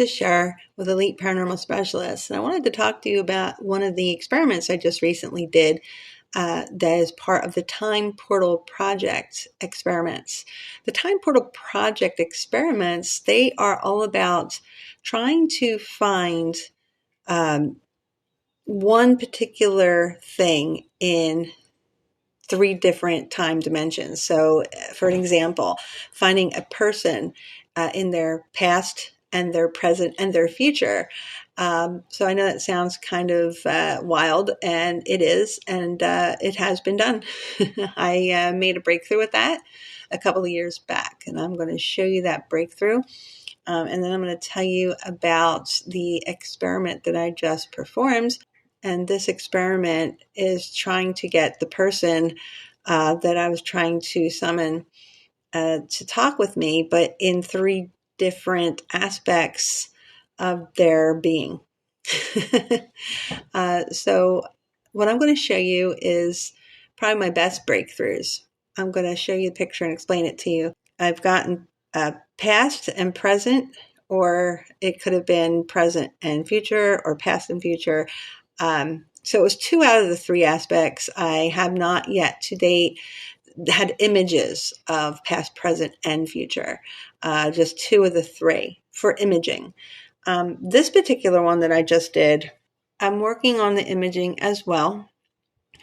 is Cher with Elite Paranormal Specialists, and I wanted to talk to you about one of the experiments I just recently did that is part of the Time Portal Project experiments. The Time Portal Project experiments, they are all about trying to find one particular thing in three different time dimensions. So, for an example, finding a person in their past and their present and their future. So I know that sounds kind of wild, and it is, and it has been done. I made a breakthrough with that a couple of years back, and I'm going to show you that breakthrough. And then I'm going to tell you about the experiment that I just performed. And this experiment is trying to get the person that I was trying to summon to talk with me, but in three different aspects of their being. So what I'm going to show you is probably my best breakthroughs. I'm going to show you the picture and explain it to you. I've gotten past and present, or it could have been present and future, or past and future. So it was 2 out of the 3 aspects. I have not yet to date had images of past, present, and future. Just 2 of the 3 for imaging. This particular one that I just did, I'm working on the imaging as well,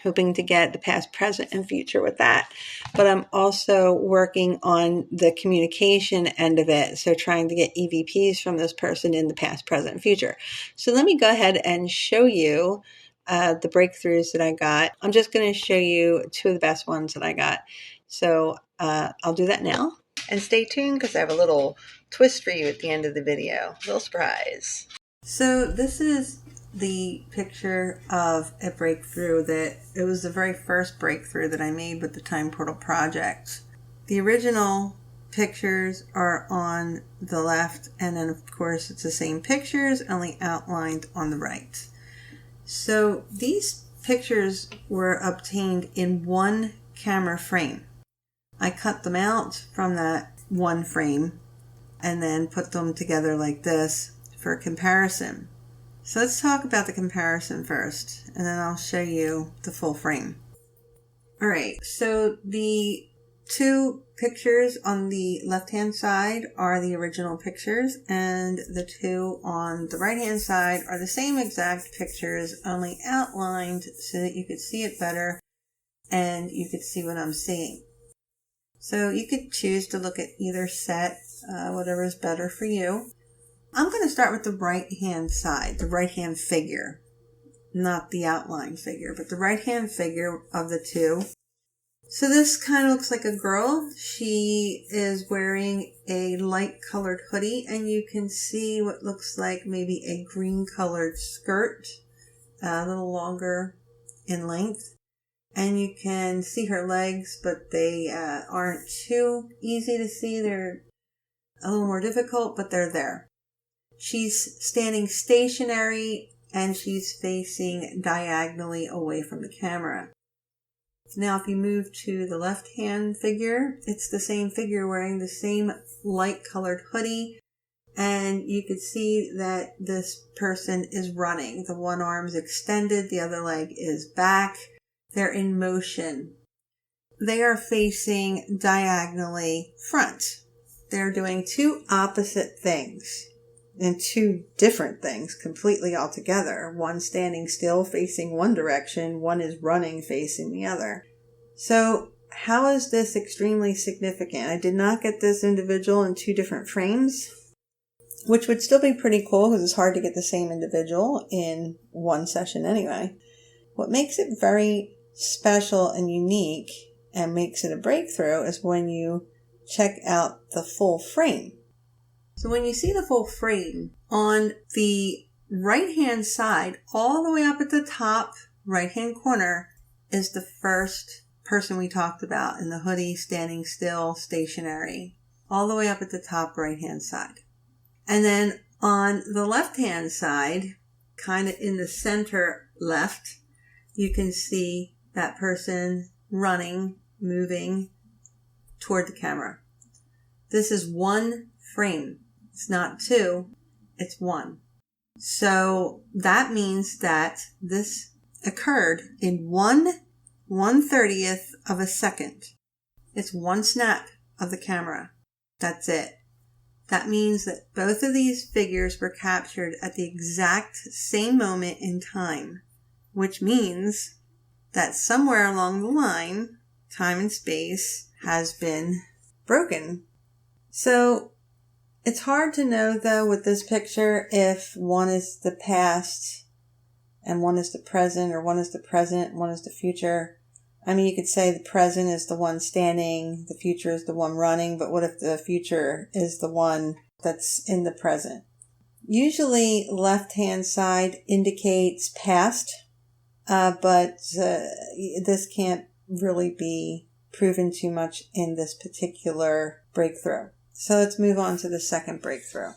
hoping to get the past, present, and future with that. But I'm also working on the communication end of it. So trying to get EVPs from this person in the past, present, and future. So let me go ahead and show you the breakthroughs that I got. I'm just going to show you 2 of the best ones that I got. So I'll do that now. And stay tuned because I have a little twist for you at the end of the video. A little surprise. So this is the picture of a breakthrough that it was the very first breakthrough that I made with the Time Portal Project. The original pictures are on the left, and then of course it's the same pictures, only outlined on the right. So these pictures were obtained in one camera frame. I cut them out from that one frame and then put them together like this for comparison. So let's talk about the comparison first, and then I'll show you the full frame. All right, so the 2 pictures on the left-hand side are the original pictures, and the 2 on the right-hand side are the same exact pictures, only outlined so that you could see it better and you could see what I'm seeing. So you could choose to look at either set, whatever is better for you. I'm going to start with the right-hand side, the right-hand figure, not the outline figure, but the right-hand figure of the 2. So this kind of looks like a girl. She is wearing a light-colored hoodie, and you can see what looks like maybe a green-colored skirt, a little longer in length. And you can see her legs, but they aren't too easy to see. They're a little more difficult, but they're there. She's standing stationary, and she's facing diagonally away from the camera. Now, if you move to the left-hand figure, it's the same figure wearing the same light-colored hoodie, and you can see that this person is running. The one arm is extended, the other leg is back. They're in motion. They are facing diagonally front. They're doing 2 opposite things. And 2 different things completely altogether. One standing still facing one direction, one is running facing the other. So how is this extremely significant? I did not get this individual in 2 different frames, which would still be pretty cool because it's hard to get the same individual in one session anyway. What makes it very special and unique and makes it a breakthrough is when you check out the full frame. So when you see the full frame, on the right-hand side, all the way up at the top right-hand corner, is the first person we talked about in the hoodie, standing still, stationary. All the way up at the top right-hand side. And then on the left-hand side, kind of in the center left, you can see that person running, moving toward the camera. This is one frame. It's not 2. It's 1. So that means that this occurred in 1/130th of a second. It's 1 snap of the camera. That's it. That means that both of these figures were captured at the exact same moment in time, which means that somewhere along the line, time and space has been broken. So it's hard to know, though, with this picture if one is the past and one is the present, or one is the present and one is the future. I mean, you could say the present is the one standing, the future is the one running, but what if the future is the one that's in the present? Usually, left-hand side indicates past, but this can't really be proven too much in this particular breakthrough. So let's move on to the second breakthrough.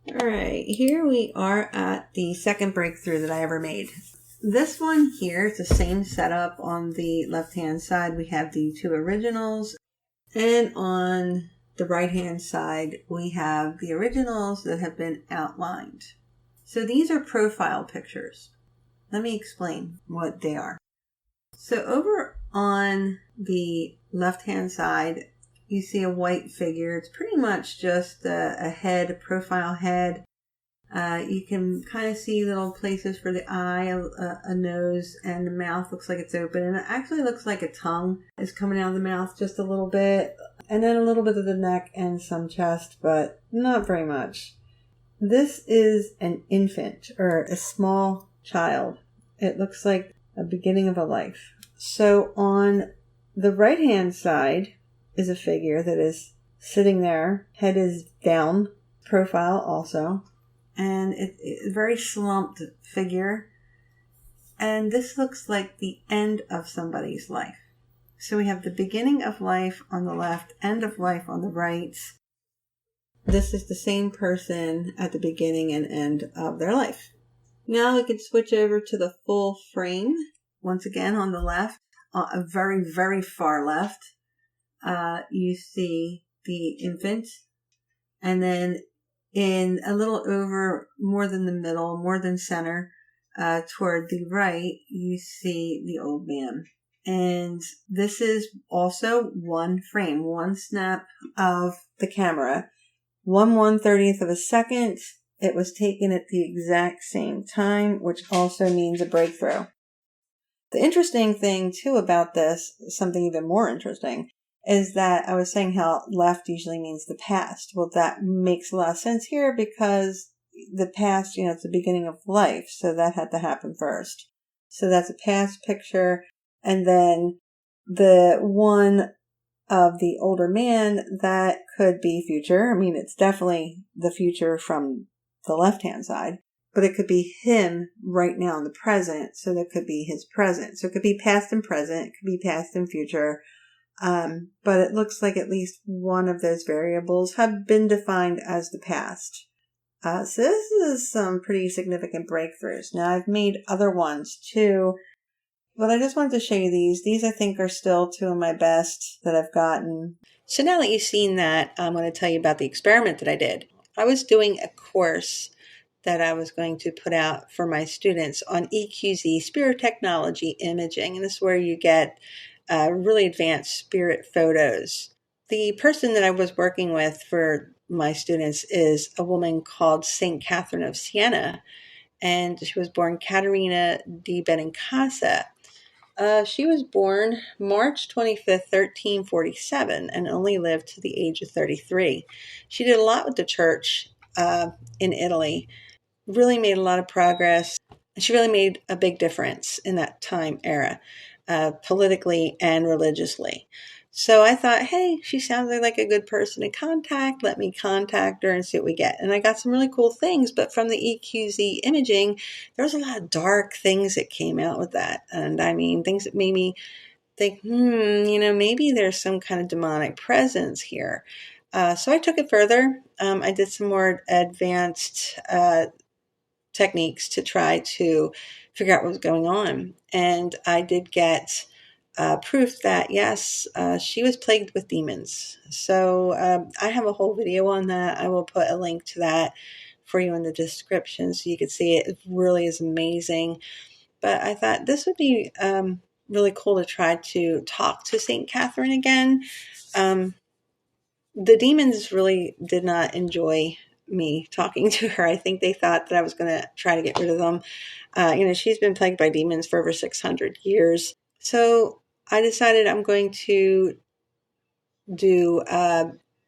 All right, here we are at the second breakthrough that I ever made. This one here is the same setup. On the left-hand side, we have the 2 originals, and on the right-hand side, we have the originals that have been outlined. So these are profile pictures. Let me explain what they are. So over on the left-hand side, you see a white figure. It's pretty much just a head, a profile head. You can kind of see little places for the eye, a nose, and the mouth looks like it's open. And it actually looks like a tongue is coming out of the mouth just a little bit. And then a little bit of the neck and some chest, but not very much. This is an infant, or a small child. It looks like a beginning of a life. So on the right-hand side is a figure that is sitting there. Head is down, profile also. And it's a very slumped figure. And this looks like the end of somebody's life. So we have the beginning of life on the left, end of life on the right. This is the same person at the beginning and end of their life. Now we can switch over to the full frame. Once again, on the left, a very, very far left, you see the infant. And then in a little over, more than the middle, more than center, toward the right, you see the old man. And this is also 1 frame, 1 snap of the camera. 1/130th of a second. It was taken at the exact same time, which also means a breakthrough. The interesting thing, too, about this, something even more interesting, is that I was saying how left usually means the past. Well, that makes a lot of sense here because the past, it's the beginning of life, so that had to happen first. So that's a past picture, and then the one of the older man, that could be future. I mean, it's definitely the future from the left-hand side, but it could be him right now in the present, so that could be his present. So it could be past and present, it could be past and future, but it looks like at least one of those variables have been defined as the past. So this is some pretty significant breakthroughs. Now, I've made other ones too, but I just wanted to show you these. These, I think, are still 2 of my best that I've gotten. So now that you've seen that, I'm going to tell you about the experiment that I did. I was doing a course that I was going to put out for my students on EQZ, spirit technology imaging. And this is where you get really advanced spirit photos. The person that I was working with for my students is a woman called St. Catherine of Siena. And she was born Caterina di Benincasa. She was born March 25th, 1347, and only lived to the age of 33. She did a lot with the church in Italy, really made a lot of progress. She really made a big difference in that time era, politically and religiously. So I thought, hey, she sounds like a good person to contact. Let me contact her and see what we get. And I got some really cool things, but from the EQZ imaging, there was a lot of dark things that came out with that. And I mean, things that made me think, maybe there's some kind of demonic presence here. So I took it further. I did some more advanced techniques to try to figure out what was going on. And I did get proof that, yes, she was plagued with demons. So I have a whole video on that. I will put a link to that for you in the description so you could see it. It really is amazing. But I thought this would be really cool to try to talk to St. Catherine again. Um, the demons really did not enjoy me talking to her. I think they thought that I was going to try to get rid of them. She's been plagued by demons for over 600 years. So I decided I'm going to do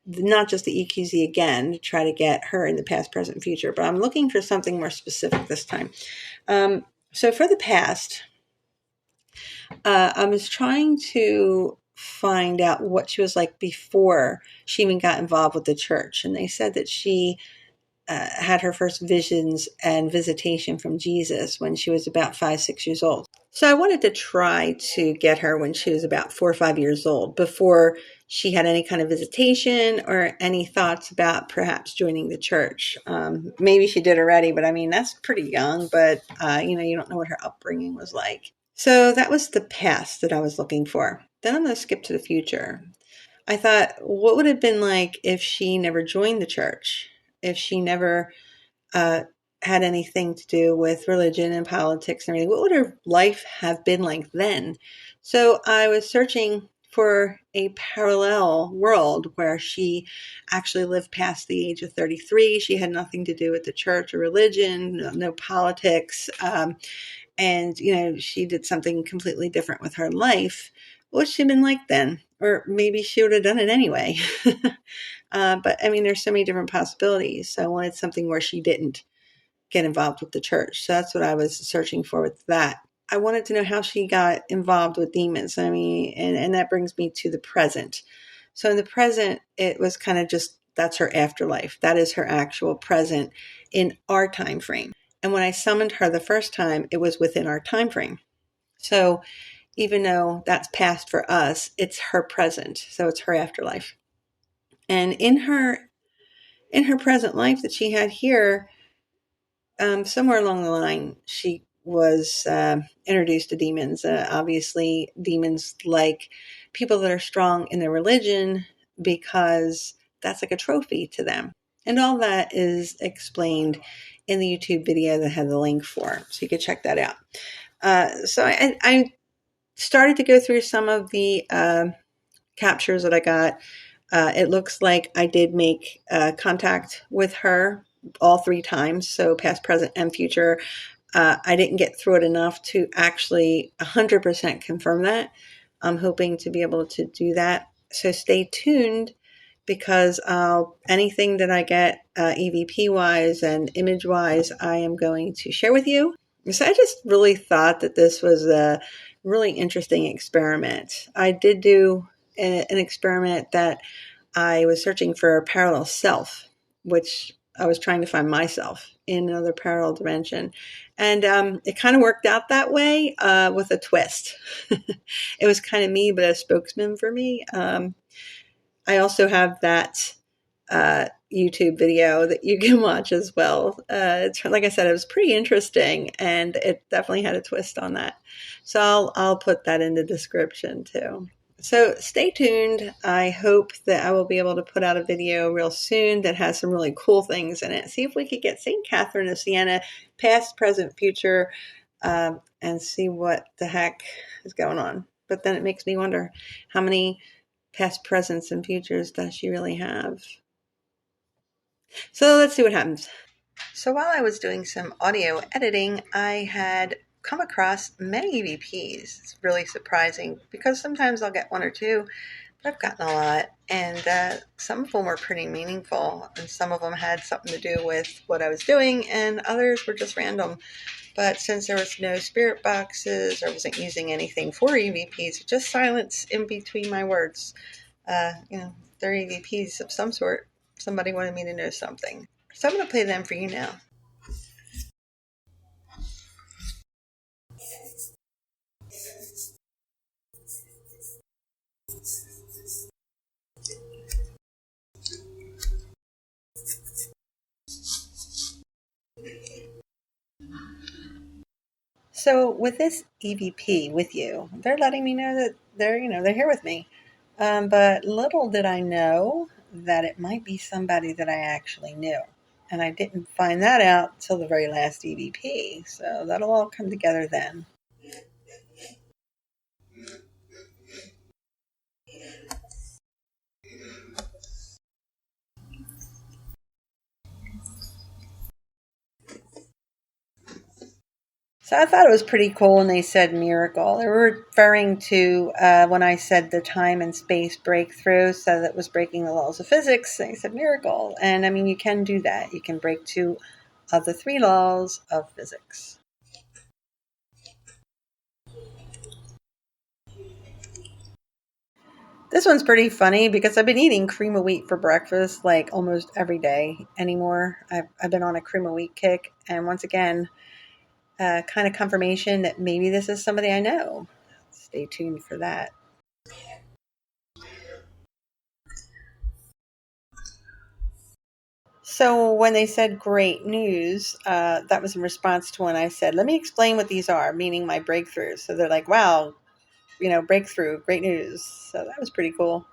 not just the EQZ again to try to get her in the past, present, future, but I'm looking for something more specific this time. So for the past, I was trying to find out what she was like before she even got involved with the church. And they said that she had her first visions and visitation from Jesus when she was about 5, 6 years old. So I wanted to try to get her when she was about 4 or 5 years old, before she had any kind of visitation or any thoughts about perhaps joining the church. Maybe she did already, but I mean, that's pretty young, but you don't know what her upbringing was like. So that was the past that I was looking for. Then I'm going to skip to the future. I thought, what would it have been like if she never joined the church? If she never uh, had anything to do with religion and politics and everything? What would her life have been like then? So I was searching for a parallel world where she actually lived past the age of 33. She had nothing to do with the church or religion, no politics. And she did something completely different with her life. What would she have been like then? Or maybe she would have done it anyway. But I mean, there's so many different possibilities. So I wanted something where she didn't get involved with the church. So that's what I was searching for with that. I wanted to know how she got involved with demons. I mean, and that brings me to the present. So in the present, it was kind of just, that's her afterlife. That is her actual present in our time frame. And when I summoned her the first time, it was within our time frame. So even though that's past for us, it's her present. So it's her afterlife. And in her present life that she had here, somewhere along the line, she was introduced to demons. Obviously, demons like people that are strong in their religion, because that's like a trophy to them. And all that is explained in the YouTube video that I had the link for, so you could check that out. So I started to go through some of the captures that I got. It looks like I did make contact with her all 3 times, so past, present, and future. I didn't get through it enough to actually 100% confirm that. I'm hoping to be able to do that. So stay tuned, because anything that I get EVP wise and image wise, I am going to share with you. So I just really thought that this was a really interesting experiment. I did do an experiment that I was searching for a parallel self, which I was trying to find myself in another parallel dimension. And it kind of worked out that way with a twist. It was kind of me, but a spokesman for me. I also have that YouTube video that you can watch as well. It's, like I said, it was pretty interesting, and it definitely had a twist on that. So I'll put that in the description too. So stay tuned. I hope that I will be able to put out a video real soon that has some really cool things in it. See if we could get St. Catherine of Siena, past, present, future, and see what the heck is going on. But then it makes me wonder, how many past, presents, and futures does she really have? So let's see what happens. So while I was doing some audio editing, I had come across many EVPs. It's really surprising, because sometimes I'll get 1 or 2, but I've gotten a lot. And some of them were pretty meaningful, and some of them had something to do with what I was doing, and others were just random. But since there was no spirit boxes, or I wasn't using anything for EVPs, just silence in between my words. They're EVPs of some sort. Somebody wanted me to know something. So I'm going to play them for you now. So with this EVP with you, they're letting me know that they're here with me. But little did I know that it might be somebody that I actually knew. And I didn't find that out till the very last EVP. So that'll all come together then. So I thought it was pretty cool when they said miracle. They were referring to when I said the time and space breakthrough, so that was breaking the laws of physics. They said miracle. And I mean, you can do that. You can break two of the three laws of physics. This one's pretty funny because I've been eating cream of wheat for breakfast like almost every day anymore. I've been on a cream of wheat kick. And once again, kind of confirmation that maybe this is somebody I know. Stay tuned for that. So when they said great news, that was in response to when I said, let me explain what these are, meaning my breakthroughs. So they're like, wow, breakthrough, great news. So that was pretty cool.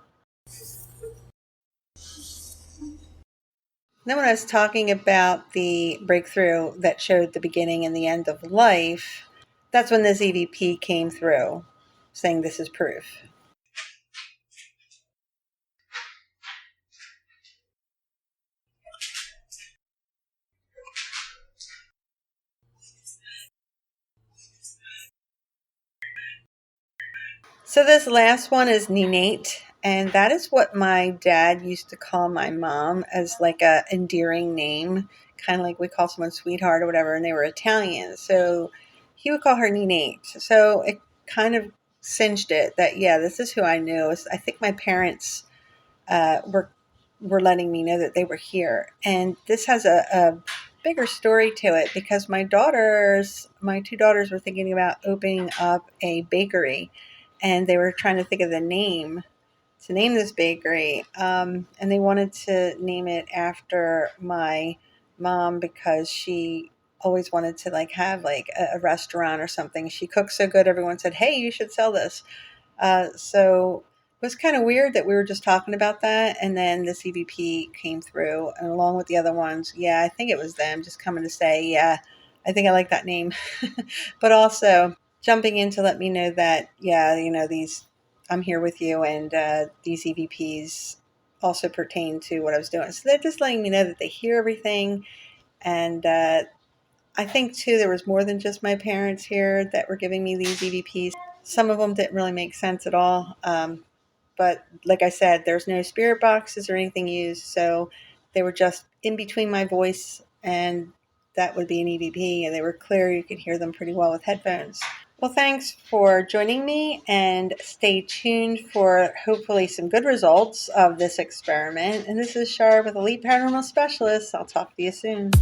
Then when I was talking about the breakthrough that showed the beginning and the end of life, that's when this EVP came through saying this is proof. So this last one is Ninate, and that is what my dad used to call my mom as like a endearing name, kind of like we call someone sweetheart or whatever, and they were Italian. So he would call her Ninate. So it kind of cinched it that yeah, this is who I knew. I think my parents uh, were were letting me know that they were here, and this has a bigger story to it because my two daughters were thinking about opening up a bakery, and they were trying to think of the name to name this bakery, and they wanted to name it after my mom because she always wanted to like have like a restaurant or something. She cooks so good, everyone said, hey, you should sell this. So it was kind of weird that we were just talking about that, and then the CVP came through, and along with the other ones, yeah, I think it was them just coming to say, yeah, I think I like that name, but also jumping in to let me know that, yeah, these, I'm here with you, and these EVPs also pertain to what I was doing. So they're just letting me know that they hear everything, and I think too there was more than just my parents here that were giving me these EVPs. Some of them didn't really make sense at all. But like I said, there's no spirit boxes or anything used. So they were just in between my voice and that would be an EVP. And they were clear. You could hear them pretty well with headphones. Well, thanks for joining me and stay tuned for hopefully some good results of this experiment. And this is Shar with Elite Paranormal Specialists. I'll talk to you soon.